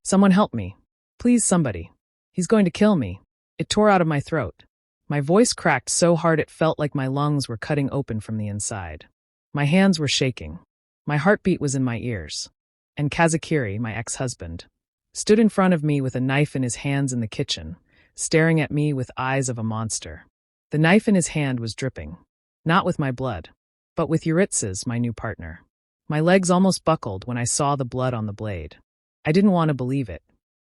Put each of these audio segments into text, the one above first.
Someone help me. Please, somebody. He's going to kill me. It tore out of my throat. My voice cracked so hard it felt like my lungs were cutting open from the inside. My hands were shaking. My heartbeat was in my ears. And Kazekiri, my ex-husband, stood in front of me with a knife in his hands in the kitchen, staring at me with eyes of a monster. The knife in his hand was dripping. Not with my blood, but with Uritsu's, my new partner. My legs almost buckled when I saw the blood on the blade. I didn't want to believe it.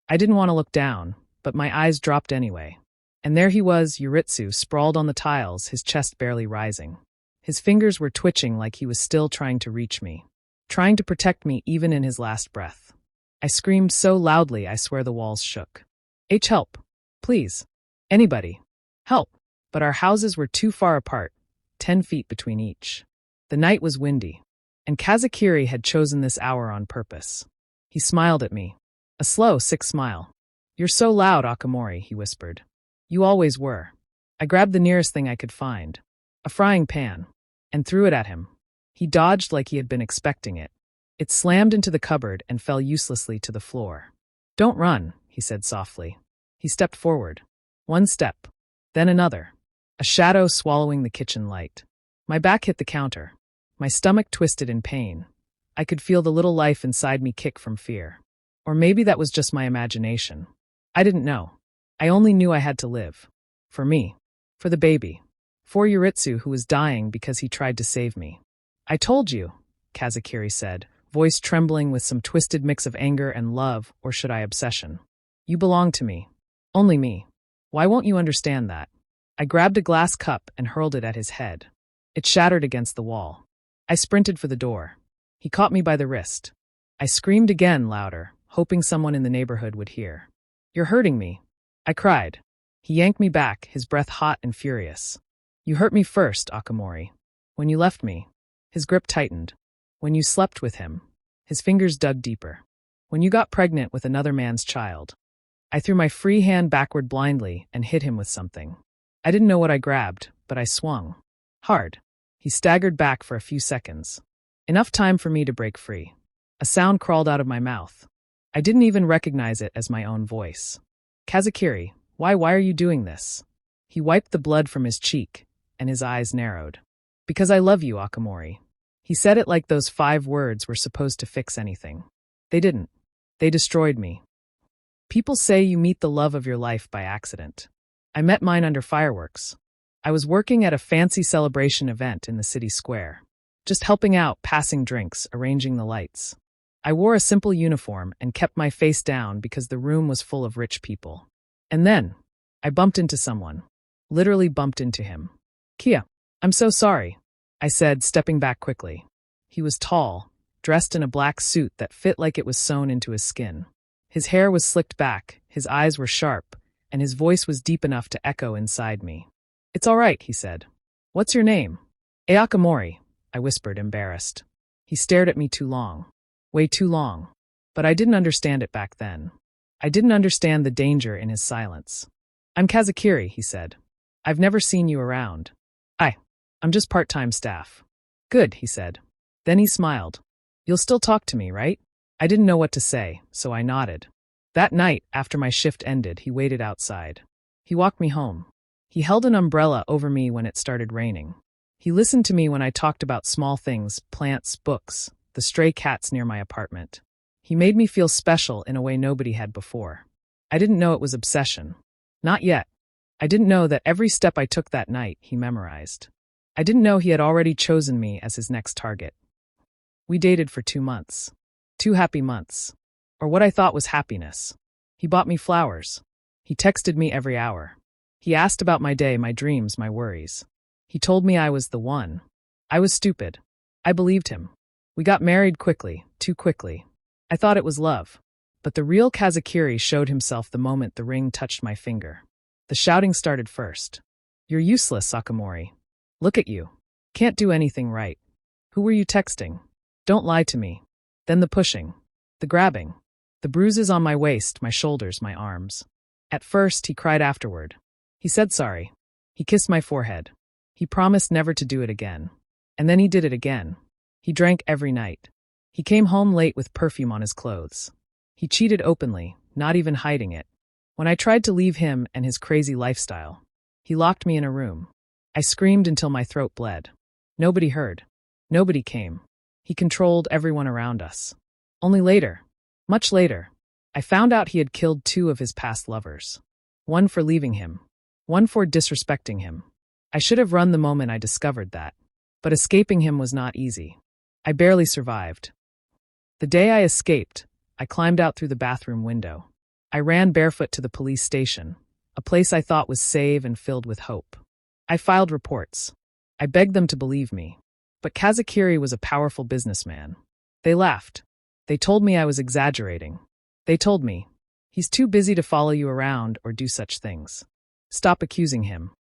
I didn't want to look down, but my eyes dropped anyway. And there he was, Uritsu, sprawled on the tiles, his chest barely rising. His fingers were twitching like he was still trying to reach me, trying to protect me even in his last breath. I screamed so loudly I swear the walls shook. Help. Please. Anybody. Help. But our houses were too far apart, 10 feet between each. The night was windy, and Kazekiri had chosen this hour on purpose. He smiled at me. A slow, sick smile. You're so loud, Akimori, he whispered. You always were. I grabbed the nearest thing I could find, a frying pan, and threw it at him. He dodged like he had been expecting it. It slammed into the cupboard and fell uselessly to the floor. Don't run, he said softly. He stepped forward. One step, then another. A shadow swallowing the kitchen light. My back hit the counter. My stomach twisted in pain. I could feel the little life inside me kick from fear. Or maybe that was just my imagination. I didn't know. I only knew I had to live. For me. For the baby. For Uritsu, who was dying because he tried to save me. I told you, Kazekiri said, voice trembling with some twisted mix of anger and love, or should I obsession. You belong to me. Only me. Why won't you understand that? I grabbed a glass cup and hurled it at his head. It shattered against the wall. I sprinted for the door. He caught me by the wrist. I screamed again, louder, hoping someone in the neighborhood would hear. You're hurting me. I cried. He yanked me back, his breath hot and furious. You hurt me first, Akimori. When you left me. His grip tightened. When you slept with him. His fingers dug deeper. When you got pregnant with another man's child. I threw my free hand backward blindly and hit him with something. I didn't know what I grabbed, but I swung. Hard. He staggered back for a few seconds. Enough time for me to break free. A sound crawled out of my mouth. I didn't even recognize it as my own voice. Kazekiri, why are you doing this? He wiped the blood from his cheek, and his eyes narrowed. Because I love you, Akimori. He said it like those 5 words were supposed to fix anything. They didn't. They destroyed me. People say you meet the love of your life by accident. I met mine under fireworks. I was working at a fancy celebration event in the city square. Just helping out, passing drinks, arranging the lights. I wore a simple uniform and kept my face down because the room was full of rich people. And then, I bumped into someone. Literally bumped into him. Kia, I'm so sorry, I said, stepping back quickly. He was tall, dressed in a black suit that fit like it was sewn into his skin. His hair was slicked back, his eyes were sharp, and his voice was deep enough to echo inside me. It's all right, he said. What's your name? Akimori, I whispered, embarrassed. He stared at me too long. Way too long. But I didn't understand it back then. I didn't understand the danger in his silence. I'm Kazekiri, he said. I've never seen you around. I'm just part-time staff. Good, he said. Then he smiled. You'll still talk to me, right? I didn't know what to say, so I nodded. That night, after my shift ended, he waited outside. He walked me home. He held an umbrella over me when it started raining. He listened to me when I talked about small things, plants, books, the stray cats near my apartment. He made me feel special in a way nobody had before. I didn't know it was obsession. Not yet. I didn't know that every step I took that night, he memorized. I didn't know he had already chosen me as his next target. We dated for 2 months. 2 happy months. Or what I thought was happiness. He bought me flowers. He texted me every hour. He asked about my day, my dreams, my worries. He told me I was the one. I was stupid. I believed him. We got married quickly, too quickly. I thought it was love. But the real Kazekiri showed himself the moment the ring touched my finger. The shouting started first. You're useless, Akimori. Look at you. Can't do anything right. Who were you texting? Don't lie to me. Then the pushing. The grabbing. The bruises on my waist, my shoulders, my arms. At first, he cried afterward. He said sorry. He kissed my forehead. He promised never to do it again. And then he did it again. He drank every night. He came home late with perfume on his clothes. He cheated openly, not even hiding it. When I tried to leave him and his crazy lifestyle, he locked me in a room. I screamed until my throat bled. Nobody heard. Nobody came. He controlled everyone around us. Only later, much later, I found out he had killed 2 of his past lovers. One for leaving him. One for disrespecting him. I should have run the moment I discovered that. But escaping him was not easy. I barely survived. The day I escaped, I climbed out through the bathroom window. I ran barefoot to the police station, a place I thought was safe and filled with hope. I filed reports. I begged them to believe me. But Kazekiri was a powerful businessman. They laughed. They told me I was exaggerating. They told me, he's too busy to follow you around or do such things. Stop accusing him.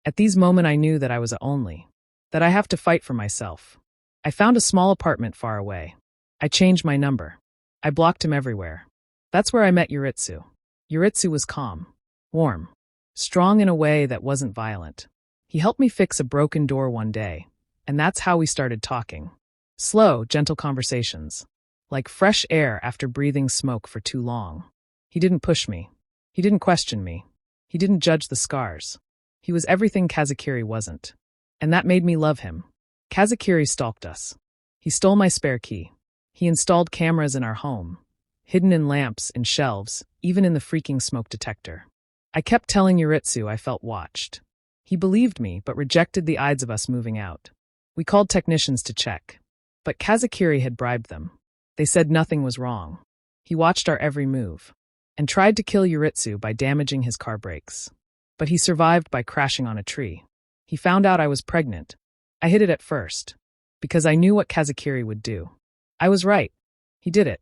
At these moments I knew that I was only, that I have to fight for myself. I found a small apartment far away. I changed my number. I blocked him everywhere. That's where I met Uritsu. Uritsu was calm, warm, strong in a way that wasn't violent. He helped me fix a broken door one day, and that's how we started talking. Slow, gentle conversations. Like fresh air after breathing smoke for too long. He didn't push me. He didn't question me. He didn't judge the scars. He was everything Kazekiri wasn't. And that made me love him. Kazekiri stalked us. He stole my spare key. He installed cameras in our home, hidden in lamps, in shelves, even in the freaking smoke detector. I kept telling Uritsu I felt watched. He believed me, but rejected the odds of us moving out. We called technicians to check. But Kazekiri had bribed them. They said nothing was wrong. He watched our every move and tried to kill Uritsu by damaging his car brakes. But he survived by crashing on a tree. He found out I was pregnant. I hid it at first, because I knew what Kazekiri would do. I was right. He did it.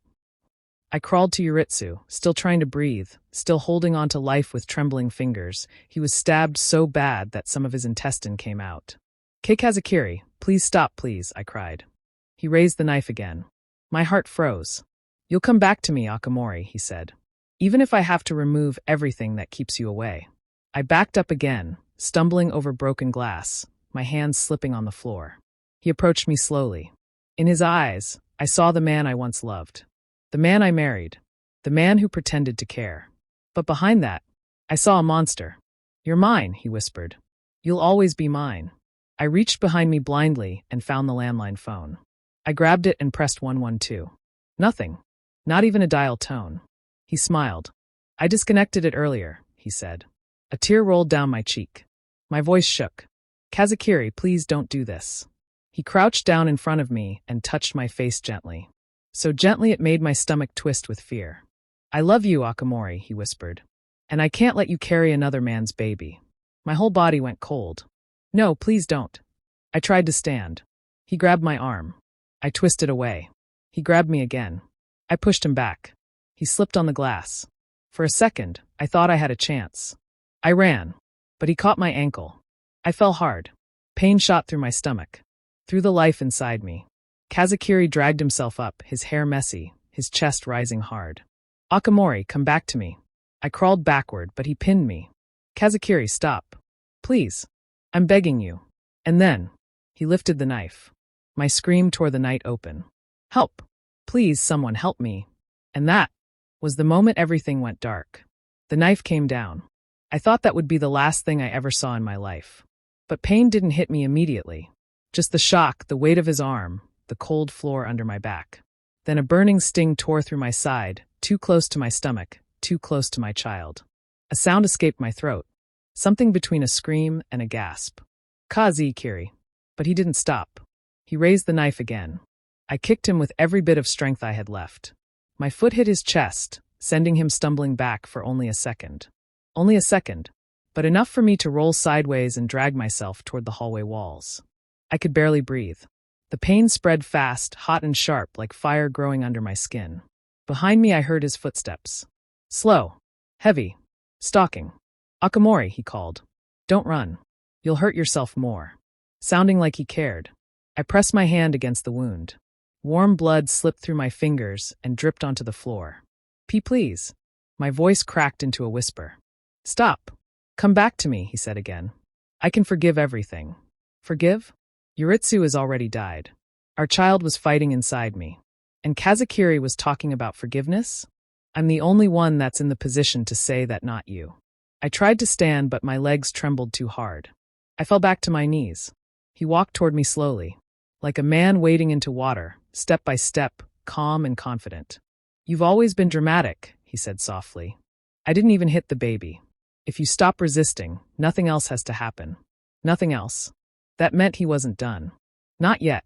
I crawled to Uritsu, still trying to breathe, still holding on to life with trembling fingers. He was stabbed so bad that some of his intestine came out. Kazekiri, please stop, please, I cried. He raised the knife again. My heart froze. You'll come back to me, Akimori, he said. Even if I have to remove everything that keeps you away. I backed up again, stumbling over broken glass, my hands slipping on the floor. He approached me slowly. In his eyes, I saw the man I once loved. The man I married. The man who pretended to care. But behind that, I saw a monster. You're mine, he whispered. You'll always be mine. I reached behind me blindly and found the landline phone. I grabbed it and pressed 112. Nothing. Not even a dial tone. He smiled. I disconnected it earlier, he said. A tear rolled down my cheek. My voice shook. Kazekiri, please don't do this. He crouched down in front of me and touched my face gently. So gently it made my stomach twist with fear. I love you, Akimori, he whispered. And I can't let you carry another man's baby. My whole body went cold. No, please don't. I tried to stand. He grabbed my arm. I twisted away. He grabbed me again. I pushed him back. He slipped on the glass. For a second, I thought I had a chance. I ran, but he caught my ankle. I fell hard. Pain shot through my stomach, through the life inside me. Kazekiri dragged himself up, his hair messy, his chest rising hard. Akimori, come back to me. I crawled backward, but he pinned me. Kazekiri, stop. Please. I'm begging you. And then, he lifted the knife. My scream tore the night open. Help. Please, someone help me. And that was the moment everything went dark. The knife came down. I thought that would be the last thing I ever saw in my life. But pain didn't hit me immediately. Just the shock, the weight of his arm, the cold floor under my back. Then a burning sting tore through my side, too close to my stomach, too close to my child. A sound escaped my throat, something between a scream and a gasp. Kazekiri. But he didn't stop. He raised the knife again. I kicked him with every bit of strength I had left. My foot hit his chest, sending him stumbling back for only a second. Only a second, but enough for me to roll sideways and drag myself toward the hallway walls. I could barely breathe. The pain spread fast, hot and sharp like fire growing under my skin. Behind me I heard his footsteps. Slow, heavy, stalking. Akimori, he called. Don't run. You'll hurt yourself more. Sounding like he cared. I pressed my hand against the wound. Warm blood slipped through my fingers and dripped onto the floor. Please. My voice cracked into a whisper. Stop. Come back to me, he said again. I can forgive everything. Forgive? Uritsu has already died. Our child was fighting inside me. And Kazekiri was talking about forgiveness? I'm the only one that's in the position to say that, not you. I tried to stand, but my legs trembled too hard. I fell back to my knees. He walked toward me slowly, like a man wading into water, step by step, calm and confident. You've always been dramatic, he said softly. I didn't even hit the baby. If you stop resisting, nothing else has to happen. Nothing else. That meant he wasn't done. Not yet.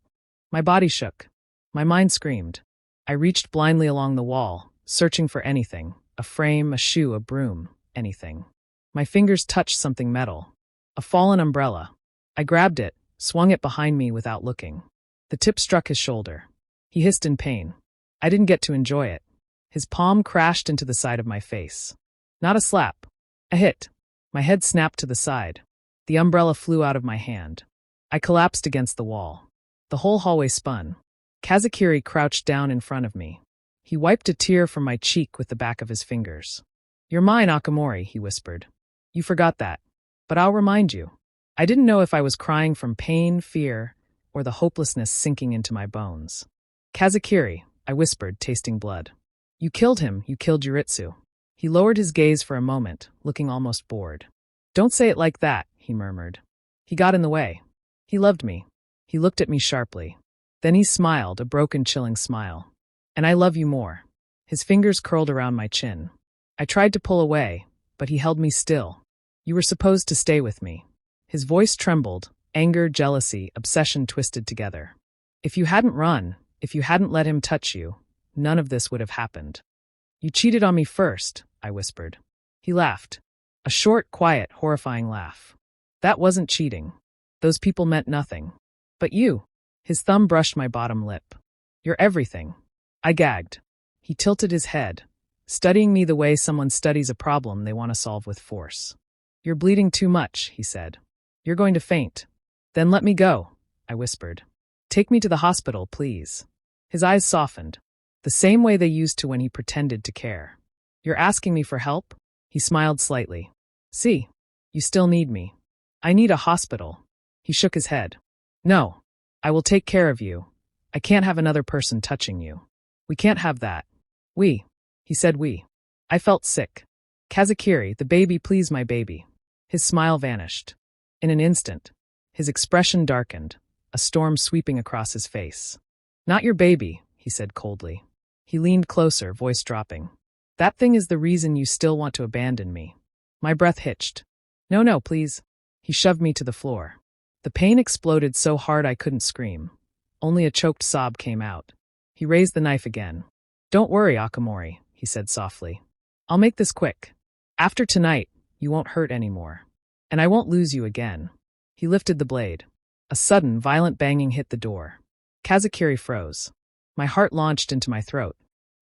My body shook. My mind screamed. I reached blindly along the wall, searching for anything, a frame, a shoe, a broom, anything. My fingers touched something metal. A fallen umbrella. I grabbed it, swung it behind me without looking. The tip struck his shoulder. He hissed in pain. I didn't get to enjoy it. His palm crashed into the side of my face. Not a slap. A hit. My head snapped to the side. The umbrella flew out of my hand. I collapsed against the wall. The whole hallway spun. Kazekiri crouched down in front of me. He wiped a tear from my cheek with the back of his fingers. You're mine, Akimori, he whispered. You forgot that. But I'll remind you. I didn't know if I was crying from pain, fear, or the hopelessness sinking into my bones. Kazekiri, I whispered, tasting blood. You killed him, you killed Uritsu. He lowered his gaze for a moment, looking almost bored. Don't say it like that, he murmured. He got in the way. He loved me. He looked at me sharply. Then he smiled, a broken, chilling smile. And I love you more. His fingers curled around my chin. I tried to pull away, but he held me still. You were supposed to stay with me. His voice trembled, anger, jealousy, obsession twisted together. If you hadn't run, if you hadn't let him touch you, none of this would have happened. You cheated on me first, I whispered. He laughed. A short, quiet, horrifying laugh. That wasn't cheating. Those people meant nothing. But you. His thumb brushed my bottom lip. You're everything. I gagged. He tilted his head, studying me the way someone studies a problem they want to solve with force. You're bleeding too much, he said. You're going to faint. Then let me go, I whispered. Take me to the hospital, please. His eyes softened, the same way they used to when he pretended to care. You're asking me for help? He smiled slightly. See, you still need me. I need a hospital. He shook his head. No, I will take care of you. I can't have another person touching you. We can't have that. We. He said we. I felt sick. Kazekiri, the baby, please, my baby. His smile vanished. In an instant, his expression darkened, a storm sweeping across his face. Not your baby, he said coldly. He leaned closer, voice dropping. That thing is the reason you still want to abandon me. My breath hitched. No, no, please. He shoved me to the floor. The pain exploded so hard I couldn't scream. Only a choked sob came out. He raised the knife again. Don't worry, Akimori, he said softly. I'll make this quick. After tonight, you won't hurt anymore. And I won't lose you again. He lifted the blade. A sudden, violent banging hit the door. Kazekiri froze. My heart launched into my throat.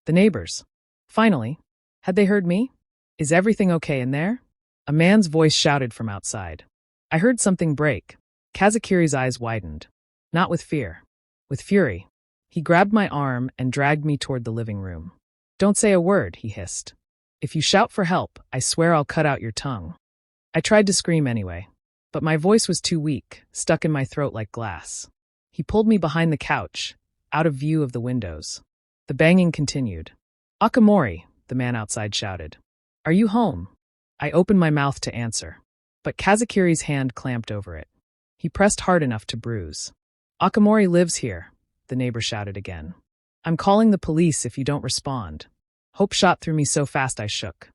The neighbors. Finally. Had they heard me? Is everything okay in there? A man's voice shouted from outside. I heard something break. Kazekiri's eyes widened. Not with fear. With fury. He grabbed my arm and dragged me toward the living room. Don't say a word, he hissed. If you shout for help, I swear I'll cut out your tongue. I tried to scream anyway, but my voice was too weak, stuck in my throat like glass. He pulled me behind the couch, out of view of the windows. The banging continued. Akimori, the man outside shouted. Are you home? I opened my mouth to answer, but Kazekiri's hand clamped over it. He pressed hard enough to bruise. Akimori lives here, the neighbor shouted again. I'm calling the police if you don't respond. Hope shot through me so fast I shook.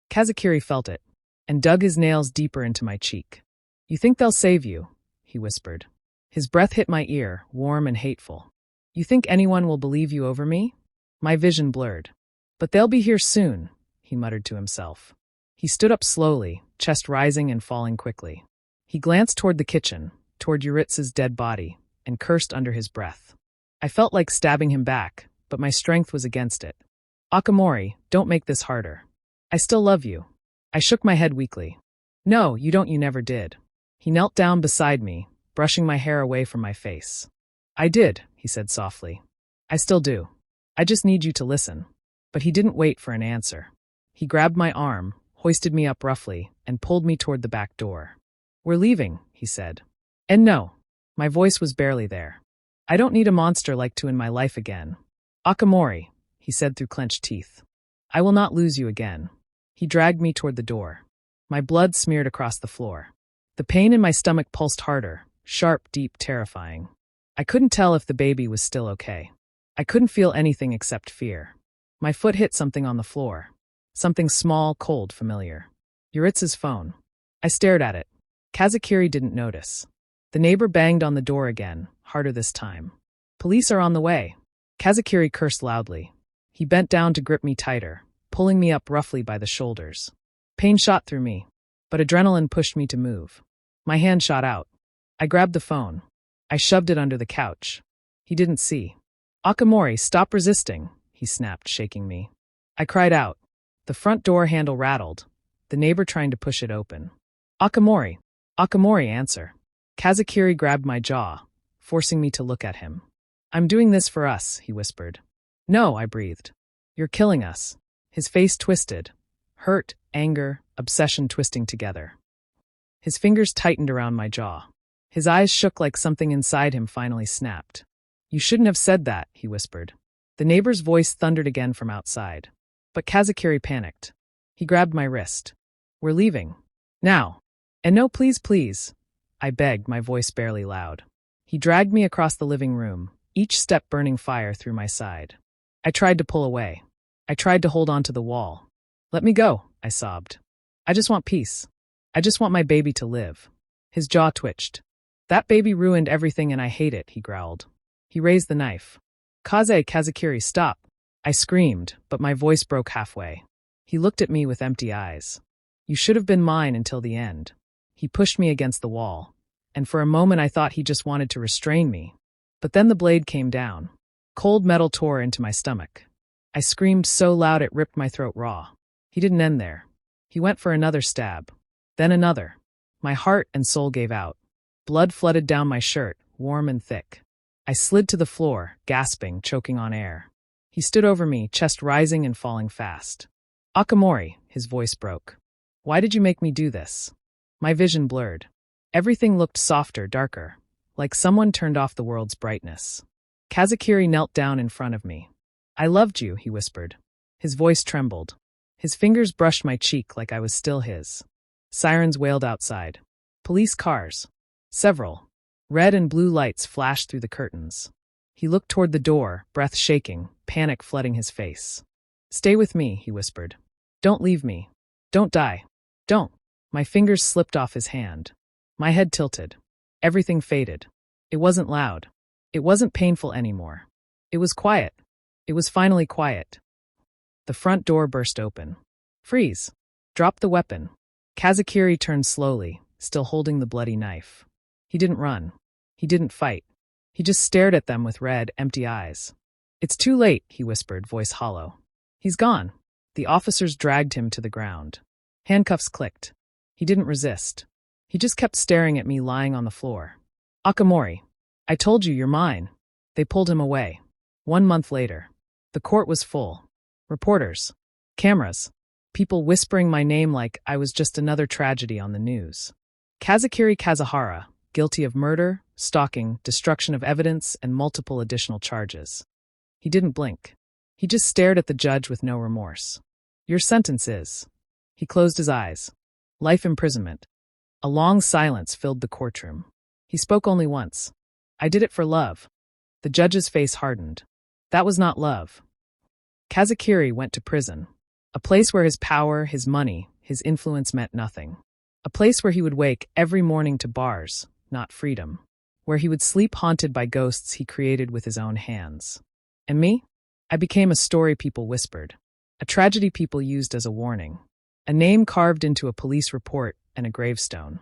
Kazekiri felt it, and dug his nails deeper into my cheek. You think they'll save you, he whispered. His breath hit my ear, warm and hateful. You think anyone will believe you over me? My vision blurred. But they'll be here soon, he muttered to himself. He stood up slowly, chest rising and falling quickly. He glanced toward the kitchen, toward Uritsu's dead body, and cursed under his breath. I felt like stabbing him back, but my strength was against it. Akimori, don't make this harder. I still love you. I shook my head weakly. No, you don't, you never did. He knelt down beside me, brushing my hair away from my face. I did, he said softly. I still do. I just need you to listen. But he didn't wait for an answer. He grabbed my arm, hoisted me up roughly, and pulled me toward the back door. We're leaving, he said. And no, my voice was barely there. I don't need a monster like you in my life again. Akimori, he said through clenched teeth. I will not lose you again. He dragged me toward the door. My blood smeared across the floor. The pain in my stomach pulsed harder, sharp, deep, terrifying. I couldn't tell if the baby was still okay. I couldn't feel anything except fear. My foot hit something on the floor. Something small, cold, familiar. Uritsu's phone. I stared at it. Kazekiri didn't notice. The neighbor banged on the door again, harder this time. Police are on the way. Kazekiri cursed loudly. He bent down to grip me tighter, pulling me up roughly by the shoulders. Pain shot through me, but adrenaline pushed me to move. My hand shot out. I grabbed the phone. I shoved it under the couch. He didn't see. Akimori, stop resisting, he snapped, shaking me. I cried out. The front door handle rattled, the neighbor trying to push it open. Akimori, answer. Kazekiri grabbed my jaw, forcing me to look at him. I'm doing this for us, he whispered. No, I breathed. You're killing us. His face twisted. Hurt, anger, obsession twisting together. His fingers tightened around my jaw. His eyes shook like something inside him finally snapped. You shouldn't have said that, he whispered. The neighbor's voice thundered again from outside. But Kazekiri panicked. He grabbed my wrist. We're leaving. Now. And no, please, please. I begged, my voice barely loud. He dragged me across the living room, each step burning fire through my side. I tried to pull away. I tried to hold on to the wall. Let me go, I sobbed. I just want peace. I just want my baby to live. His jaw twitched. That baby ruined everything and I hate it, he growled. He raised the knife. Kazekiri, stop. I screamed, but my voice broke halfway. He looked at me with empty eyes. You should have been mine until the end. He pushed me against the wall, and for a moment I thought he just wanted to restrain me. But then the blade came down. Cold metal tore into my stomach. I screamed so loud it ripped my throat raw. He didn't end there. He went for another stab. Then another. My heart and soul gave out. Blood flooded down my shirt, warm and thick. I slid to the floor, gasping, choking on air. He stood over me, chest rising and falling fast. Akimori, his voice broke. Why did you make me do this? My vision blurred. Everything looked softer, darker, like someone turned off the world's brightness. Kazekiri knelt down in front of me. I loved you, he whispered. His voice trembled. His fingers brushed my cheek like I was still his. Sirens wailed outside. Police cars. Several. Red and blue lights flashed through the curtains. He looked toward the door, breath shaking, panic flooding his face. Stay with me, he whispered. Don't leave me. Don't die. Don't. My fingers slipped off his hand. My head tilted. Everything faded. It wasn't loud. It wasn't painful anymore. It was quiet. It was finally quiet. The front door burst open. Freeze. Drop the weapon. Kazekiri turned slowly, still holding the bloody knife. He didn't run. He didn't fight. He just stared at them with red, empty eyes. It's too late, he whispered, voice hollow. He's gone. The officers dragged him to the ground. Handcuffs clicked. He didn't resist. He just kept staring at me lying on the floor. Akimori, I told you you're mine. They pulled him away. 1 month later. The court was full. Reporters. Cameras. People whispering my name like I was just another tragedy on the news. Kazekiri Kazahara, guilty of murder, stalking, destruction of evidence, and multiple additional charges. He didn't blink. He just stared at the judge with no remorse. Your sentence is. He closed his eyes. Life imprisonment. A long silence filled the courtroom. He spoke only once. I did it for love. The judge's face hardened. That was not love. Kazekiri went to prison. A place where his power, his money, his influence meant nothing. A place where he would wake every morning to bars, not freedom. Where he would sleep haunted by ghosts he created with his own hands. And me? I became a story people whispered. A tragedy people used as a warning. A name carved into a police report and a gravestone.